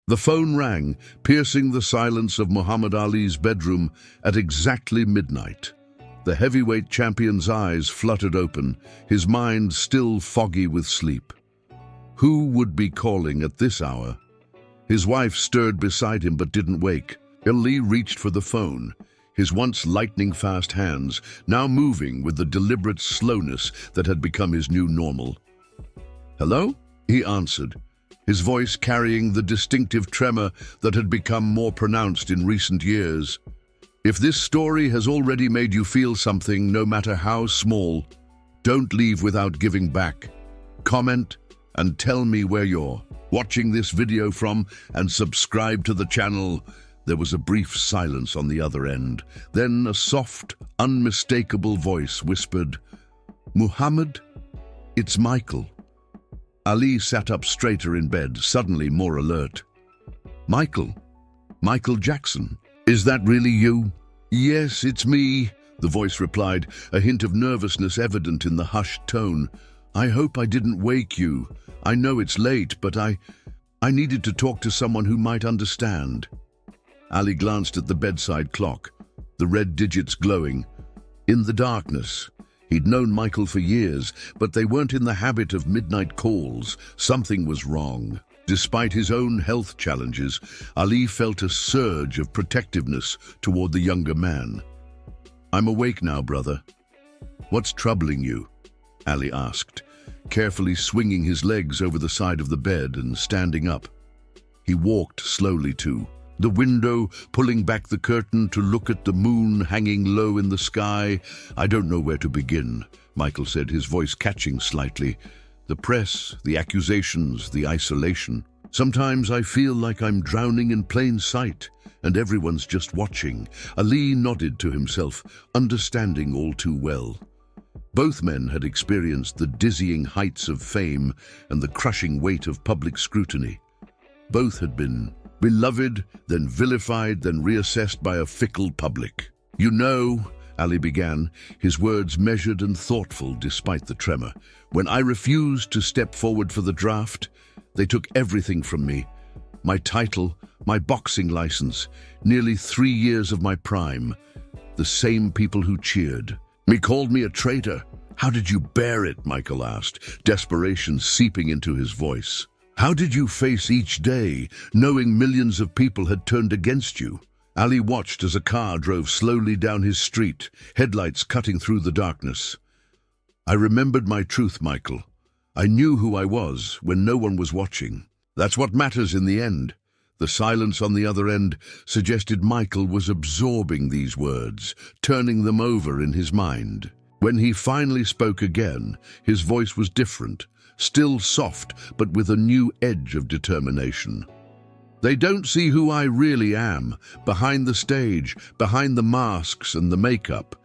The phone rang, piercing the silence of Muhammad Ali's bedroom at exactly midnight. The heavyweight champion's eyes fluttered open, his mind still foggy with sleep. Who would be calling at this hour? His wife stirred beside him but didn't wake. Ali reached for the phone, his once lightning-fast hands now moving with the deliberate slowness that had become his new normal. "Hello?" he answered, his voice carrying the distinctive tremor that had become more pronounced in recent years. If this story has already made you feel something, no matter how small, don't leave without giving back. Comment and tell me where you're watching this video from and subscribe to the channel. There was a brief silence on the other end. Then a soft, unmistakable voice whispered, "Muhammad, it's Michael." Ali sat up straighter in bed, suddenly more alert. Michael Jackson, is that really you?" "Yes, it's me," the voice replied, a hint of nervousness evident in the hushed tone. "I hope I didn't wake you. I know it's late, but I needed to talk to someone who might understand." Ali glanced at the bedside clock, the red digits glowing. In the darkness, he'd known Michael for years, but they weren't in the habit of midnight calls. Something was wrong. Despite his own health challenges, Ali felt a surge of protectiveness toward the younger man. "I'm awake now, brother." "What's troubling you?" Ali asked, carefully swinging his legs over the side of the bed and standing up. He walked slowly to the window, pulling back the curtain to look at the moon hanging low in the sky. "I don't know where to begin," Michael said, his voice catching slightly. "The press, the accusations, the isolation. Sometimes I feel like I'm drowning in plain sight, and everyone's just watching." Ali nodded to himself, understanding all too well. Both men had experienced the dizzying heights of fame and the crushing weight of public scrutiny. Both had been beloved, then vilified, then reassessed by a fickle public. "You know," Ali began, his words measured and thoughtful despite the tremor, "when I refused to step forward for the draft, they took everything from me. My title, my boxing license, nearly 3 years of my prime. The same people who cheered me called me a traitor." "How did you bear it?" Michael asked, desperation seeping into his voice. "How did you face each day, knowing millions of people had turned against you?" Ali watched as a car drove slowly down his street, headlights cutting through the darkness. "I remembered my truth, Michael. I knew who I was when no one was watching. That's what matters in the end." The silence on the other end suggested Michael was absorbing these words, turning them over in his mind. When he finally spoke again, his voice was different, still soft, but with a new edge of determination. "They don't see who I really am, behind the stage, behind the masks and the makeup.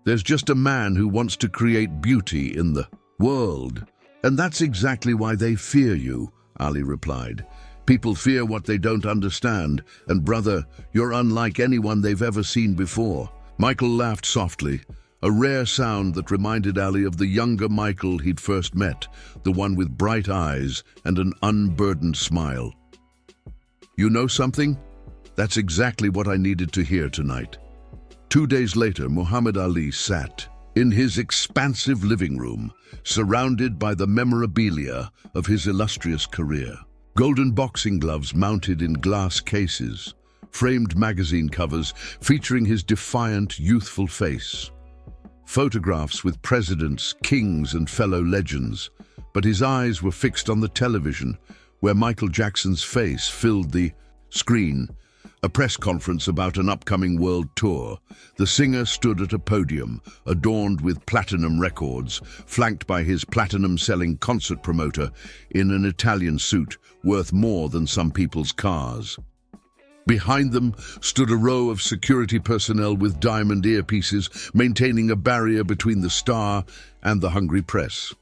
There's just a man who wants to create beauty in the world. And that's exactly why they fear you," Ali replied. "People fear what they don't understand, and brother, you're unlike anyone they've ever seen before." Michael laughed softly, a rare sound that reminded Ali of the younger Michael he'd first met, the one with bright eyes and an unburdened smile. "You know something? That's exactly what I needed to hear tonight." 2 days later, Muhammad Ali sat in his expansive living room, surrounded by the memorabilia of his illustrious career. Golden boxing gloves mounted in glass cases, framed magazine covers featuring his defiant, youthful face. Photographs with presidents, kings, and fellow legends, but his eyes were fixed on the television, where Michael Jackson's face filled the screen. A press conference about an upcoming world tour. The singer stood at a podium, adorned with platinum records, flanked by his platinum-selling concert promoter in an Italian suit worth more than some people's cars. Behind them stood a row of security personnel with diamond earpieces, maintaining a barrier between the star and the hungry press.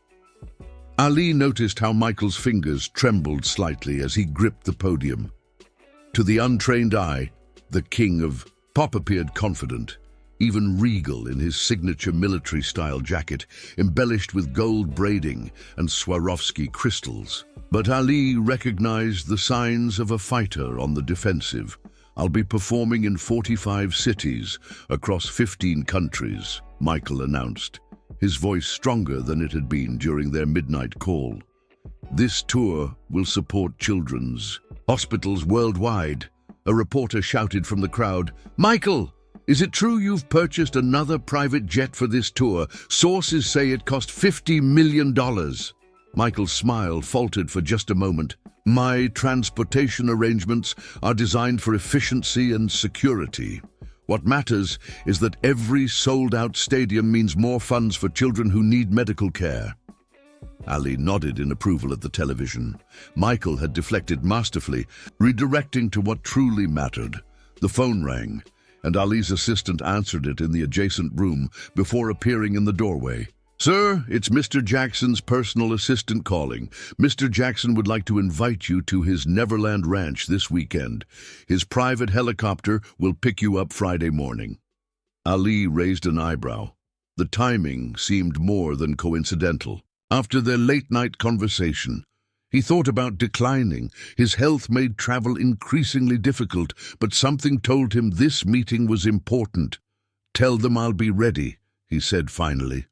Ali noticed how Michael's fingers trembled slightly as he gripped the podium. To the untrained eye, the king of pop appeared confident, even regal in his signature military-style jacket, embellished with gold braiding and Swarovski crystals. But Ali recognized the signs of a fighter on the defensive. "I'll be performing in 45 cities across 15 countries," Michael announced, his voice stronger than it had been during their midnight call. "This tour will support children's hospitals worldwide." A reporter shouted from the crowd, "Michael, is it true you've purchased another private jet for this tour? Sources say it cost $50 million. Michael's smile faltered for just a moment. "My transportation arrangements are designed for efficiency and security. What matters is that every sold-out stadium means more funds for children who need medical care." Ali nodded in approval at the television. Michael had deflected masterfully, redirecting to what truly mattered. The phone rang, and Ali's assistant answered it in the adjacent room before appearing in the doorway. "Sir, it's Mr. Jackson's personal assistant calling. Mr. Jackson would like to invite you to his Neverland Ranch this weekend. His private helicopter will pick you up Friday morning." Ali raised an eyebrow. The timing seemed more than coincidental. After their late-night conversation, he thought about declining. His health made travel increasingly difficult, but something told him this meeting was important. "Tell them I'll be ready," he said finally.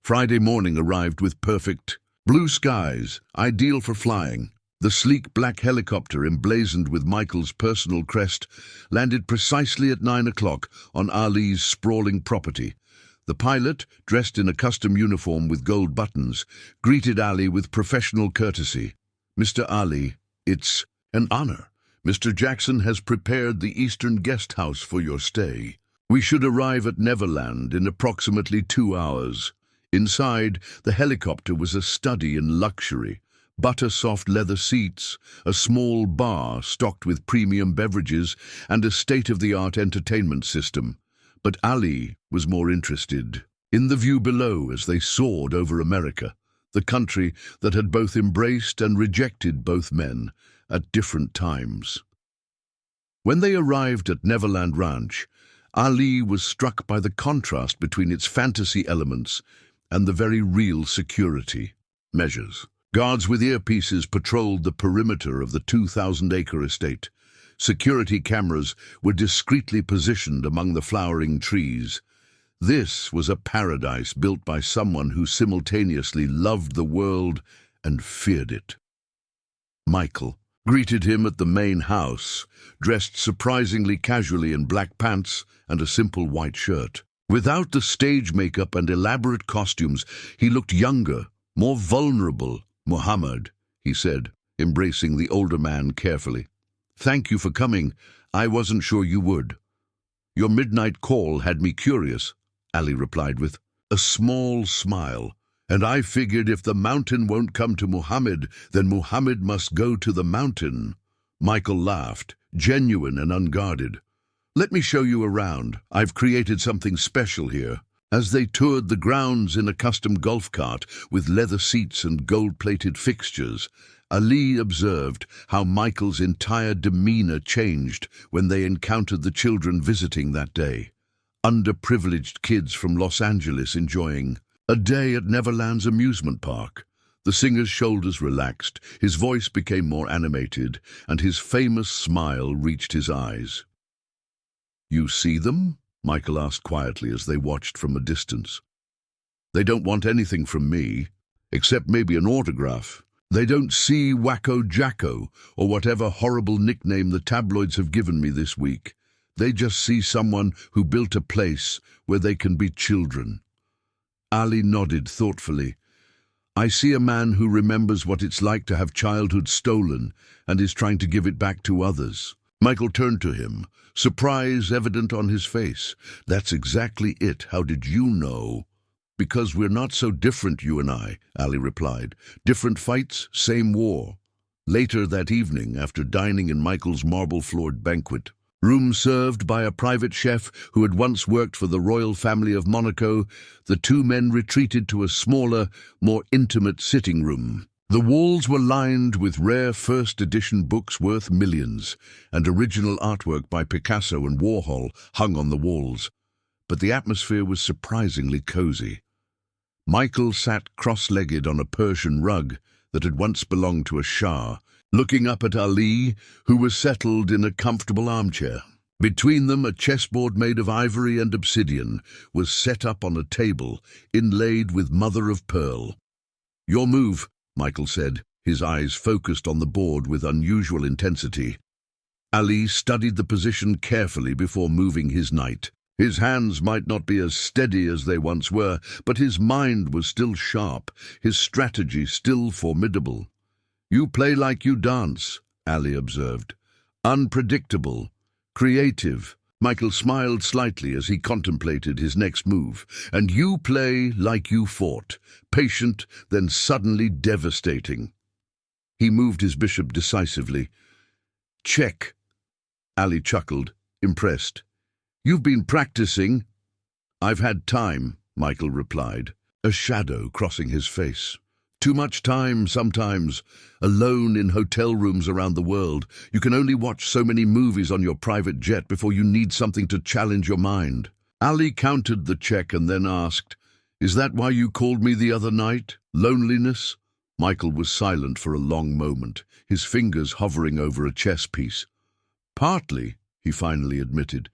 Friday morning arrived with perfect blue skies, ideal for flying. The sleek black helicopter, emblazoned with Michael's personal crest, landed precisely at 9 o'clock on Ali's sprawling property. The pilot, dressed in a custom uniform with gold buttons, greeted Ali with professional courtesy. "Mr. Ali, it's an honor. Mr. Jackson has prepared the Eastern Guest House for your stay. We should arrive at Neverland in approximately 2 hours." Inside, the helicopter was a study in luxury. Butter-soft leather seats, a small bar stocked with premium beverages, and a state-of-the-art entertainment system. But Ali was more interested in the view below as they soared over America, the country that had both embraced and rejected both men at different times. When they arrived at Neverland Ranch, Ali was struck by the contrast between its fantasy elements and the very real security measures. Guards with earpieces patrolled the perimeter of the 2,000-acre estate. Security cameras were discreetly positioned among the flowering trees. This was a paradise built by someone who simultaneously loved the world and feared it. Michael greeted him at the main house, dressed surprisingly casually in black pants and a simple white shirt. Without the stage makeup and elaborate costumes, he looked younger, more vulnerable. "Muhammad," he said, embracing the older man carefully. "Thank you for coming. I wasn't sure you would." "Your midnight call had me curious," Ali replied with a small smile. "And I figured if the mountain won't come to Muhammad, then Muhammad must go to the mountain." Michael laughed, genuine and unguarded. "Let me show you around. I've created something special here." As they toured the grounds in a custom golf cart with leather seats and gold-plated fixtures, Ali observed how Michael's entire demeanor changed when they encountered the children visiting that day. Underprivileged kids from Los Angeles enjoying a day at Neverland's amusement park. The singer's shoulders relaxed, his voice became more animated, and his famous smile reached his eyes. "You see them?" Michael asked quietly as they watched from a distance. "They don't want anything from me, except maybe an autograph. They don't see Wacko Jacko, or whatever horrible nickname the tabloids have given me this week. They just see someone who built a place where they can be children." Ali nodded thoughtfully. "I see a man who remembers what it's like to have childhood stolen and is trying to give it back to others." Michael turned to him, surprise evident on his face. "That's exactly it. How did you know?" "Because we're not so different, you and I," Ali replied. "Different fights, same war." Later that evening, after dining in Michael's marble-floored banquet room served by a private chef who had once worked for the royal family of Monaco, the two men retreated to a smaller, more intimate sitting room. The walls were lined with rare first-edition books worth millions, and original artwork by Picasso and Warhol hung on the walls. But the atmosphere was surprisingly cozy. Michael sat cross-legged on a Persian rug that had once belonged to a Shah, looking up at Ali, who was settled in a comfortable armchair. Between them, a chessboard made of ivory and obsidian was set up on a table, inlaid with mother-of-pearl. "Your move," Michael said, his eyes focused on the board with unusual intensity. Ali studied the position carefully before moving his knight. His hands might not be as steady as they once were, but his mind was still sharp, his strategy still formidable. "You play like you dance," Ali observed. "Unpredictable, creative." Michael smiled slightly as he contemplated his next move. "And you play like you fought, patient, then suddenly devastating." He moved his bishop decisively. "Check." Ali chuckled, impressed. "You've been practicing." "I've had time," Michael replied, a shadow crossing his face. "Too much time sometimes, alone in hotel rooms around the world. You can only watch so many movies on your private jet before you need something to challenge your mind." Ali counted the check and then asked, "Is that why you called me the other night? Loneliness?" Michael was silent for a long moment, his fingers hovering over a chess piece. "Partly," he finally admitted,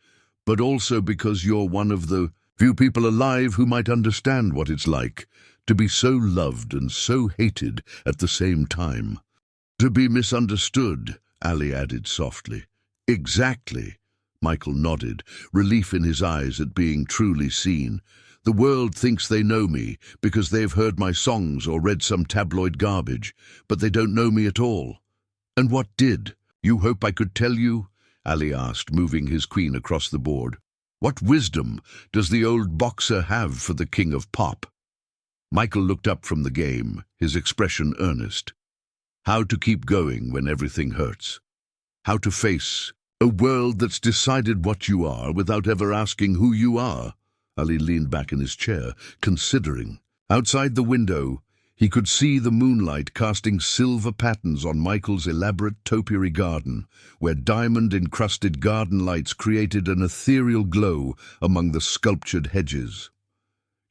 "but also because you're one of the few people alive who might understand what it's like to be so loved and so hated at the same time." "To be misunderstood," Ali added softly. "Exactly," Michael nodded, relief in his eyes at being truly seen. "The world thinks they know me because they've heard my songs or read some tabloid garbage, but they don't know me at all." "And what did? You hope I could tell you?" Ali asked, moving his queen across the board. "What wisdom does the old boxer have for the king of pop?" Michael looked up from the game, his expression earnest. "How to keep going when everything hurts. How to face a world that's decided what you are without ever asking who you are." Ali leaned back in his chair, considering. Outside the window, he could see the moonlight casting silver patterns on Michael's elaborate topiary garden, where diamond-encrusted garden lights created an ethereal glow among the sculptured hedges.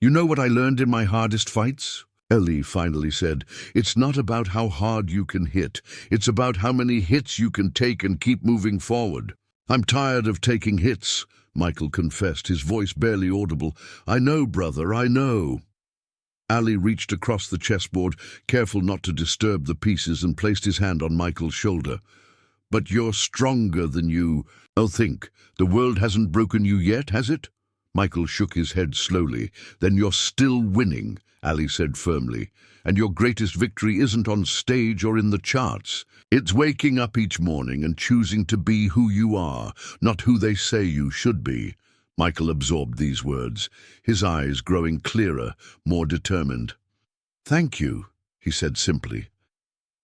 "You know what I learned in my hardest fights?" Ali finally said. "It's not about how hard you can hit. It's about how many hits you can take and keep moving forward." "I'm tired of taking hits," Michael confessed, his voice barely audible. "I know, brother, I know." Ali reached across the chessboard, careful not to disturb the pieces, and placed his hand on Michael's shoulder. "But you're stronger than you. Oh, think, the world hasn't broken you yet, has it?" Michael shook his head slowly. "Then you're still winning," Ali said firmly. "And your greatest victory isn't on stage or in the charts. It's waking up each morning and choosing to be who you are, not who they say you should be." Michael absorbed these words, his eyes growing clearer, more determined. "Thank you," he said simply.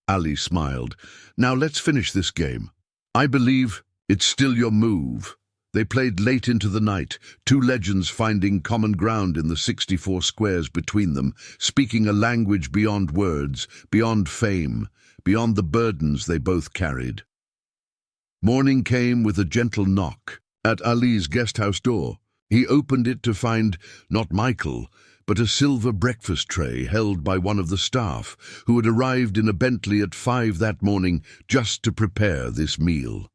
Ali smiled. "Now let's finish this game. I believe it's still your move." They played late into the night, two legends finding common ground in the 64 squares between them, speaking a language beyond words, beyond fame, beyond the burdens they both carried. Morning came with a gentle knock at Ali's guesthouse door. He opened it to find not Michael, but a silver breakfast tray held by one of the staff, who had arrived in a Bentley at 5 that morning just to prepare this meal.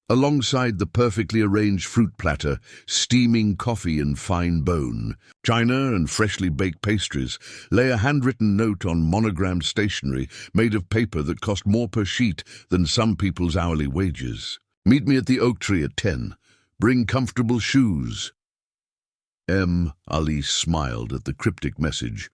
Alongside the perfectly arranged fruit platter, steaming coffee in fine bone, china and freshly baked pastries, lay a handwritten note on monogrammed stationery made of paper that cost more per sheet than some people's hourly wages. "Meet me at the oak tree at 10. Bring comfortable shoes." Ali smiled at the cryptic message.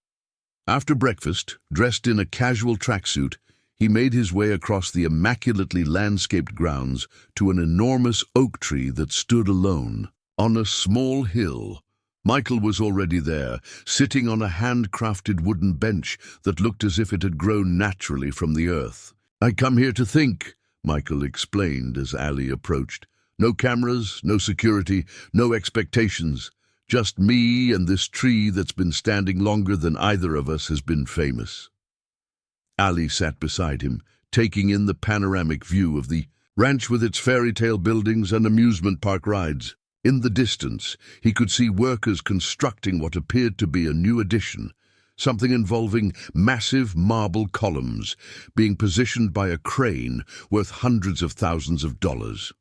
After breakfast, dressed in a casual tracksuit, he made his way across the immaculately landscaped grounds to an enormous oak tree that stood alone on a small hill. Michael was already there, sitting on a handcrafted wooden bench that looked as if it had grown naturally from the earth. "I come here to think," Michael explained as Ali approached. "No cameras, no security, no expectations. Just me and this tree that's been standing longer than either of us has been famous." Ali sat beside him, taking in the panoramic view of the ranch with its fairy tale buildings and amusement park rides. In the distance, he could see workers constructing what appeared to be a new addition, something involving massive marble columns being positioned by a crane worth hundreds of thousands of dollars.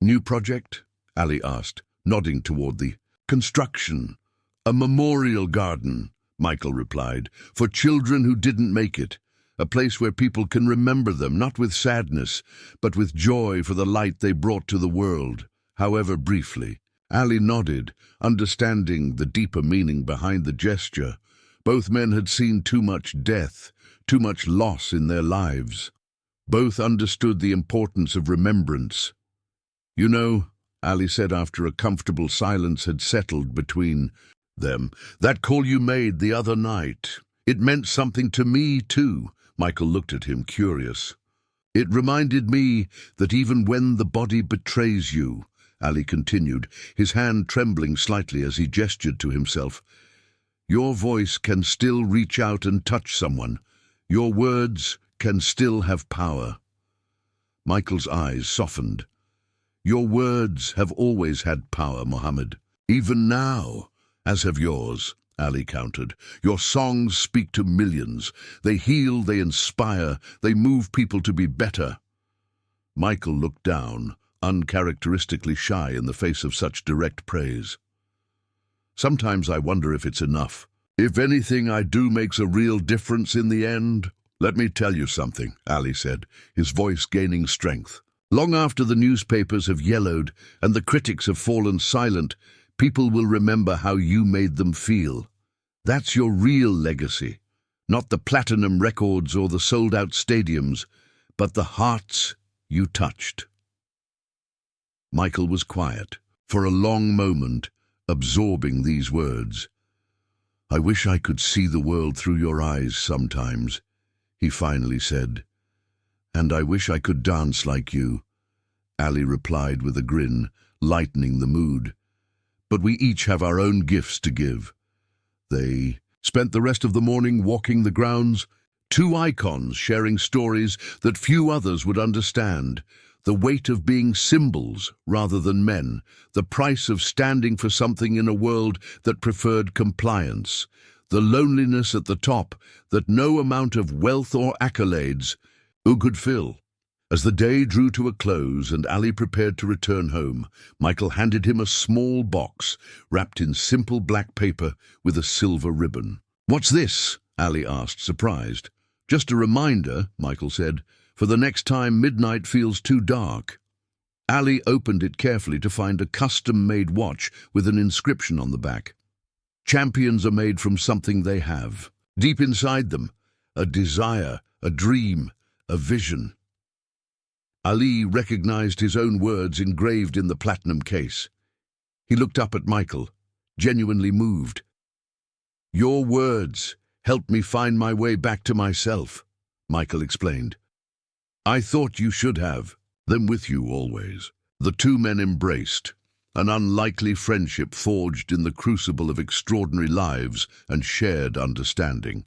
"New project?" Ali asked, nodding toward the construction. "A memorial garden," Michael replied, "for children who didn't make it. A place where people can remember them, not with sadness, but with joy for the light they brought to the world, however briefly." Ali nodded, understanding the deeper meaning behind the gesture. Both men had seen too much death, too much loss in their lives. Both understood the importance of remembrance. "You know," Ali said after a comfortable silence had settled between them, "that call you made the other night, it meant something to me too." Michael looked at him, curious. "It reminded me that even when the body betrays you," Ali continued, his hand trembling slightly as he gestured to himself, "your voice can still reach out and touch someone. Your words can still have power." Michael's eyes softened. "Your words have always had power, Mohammed. Even now, as have yours," Ali countered. "Your songs speak to millions. They heal, they inspire, they move people to be better." Michael looked down, uncharacteristically shy in the face of such direct praise. "Sometimes I wonder if it's enough. If anything I do makes a real difference in the end." "Let me tell you something," Ali said, his voice gaining strength. "Long after the newspapers have yellowed and the critics have fallen silent, people will remember how you made them feel. That's your real legacy. Not the platinum records or the sold-out stadiums, but the hearts you touched." Michael was quiet, for a long moment, absorbing these words. "I wish I could see the world through your eyes sometimes," he finally said. "And I wish I could dance like you," Ali replied with a grin, lightening the mood. "But we each have our own gifts to give." They spent the rest of the morning walking the grounds, two icons sharing stories that few others would understand. The weight of being symbols rather than men, the price of standing for something in a world that preferred compliance, the loneliness at the top that no amount of wealth or accolades could fill. As the day drew to a close and Ali prepared to return home, Michael handed him a small box wrapped in simple black paper with a silver ribbon. "What's this?" Ali asked, surprised. "Just a reminder," Michael said, "for the next time midnight feels too dark." Ali opened it carefully to find a custom-made watch with an inscription on the back. "Champions are made from something they have. Deep inside them, a desire, a dream, a vision." Ali recognized his own words engraved in the platinum case. He looked up at Michael, genuinely moved. "Your words helped me find my way back to myself," Michael explained. "I thought you should have them with you always." The two men embraced, an unlikely friendship forged in the crucible of extraordinary lives and shared understanding.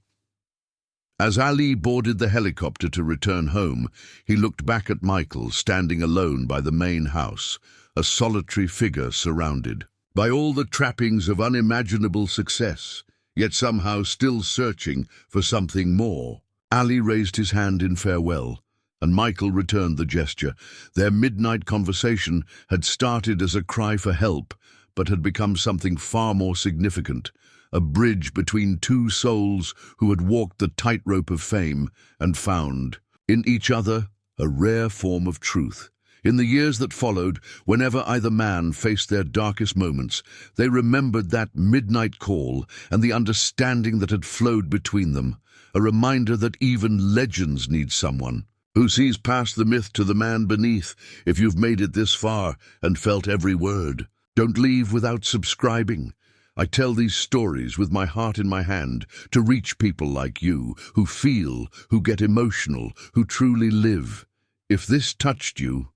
As Ali boarded the helicopter to return home, he looked back at Michael standing alone by the main house, a solitary figure surrounded by all the trappings of unimaginable success, yet somehow still searching for something more. Ali raised his hand in farewell, and Michael returned the gesture. Their midnight conversation had started as a cry for help, but had become something far more significant, a bridge between two souls who had walked the tightrope of fame and found in each other a rare form of truth. In the years that followed, whenever either man faced their darkest moments, they remembered that midnight call and the understanding that had flowed between them, a reminder that even legends need someone who sees past the myth to the man beneath. If you've made it this far and felt every word, don't leave without subscribing. I tell these stories with my heart in my hand to reach people like you, who feel, who get emotional, who truly live. If this touched you,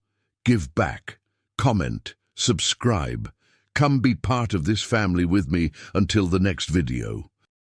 give back, comment, subscribe. Come be part of this family with me until the next video.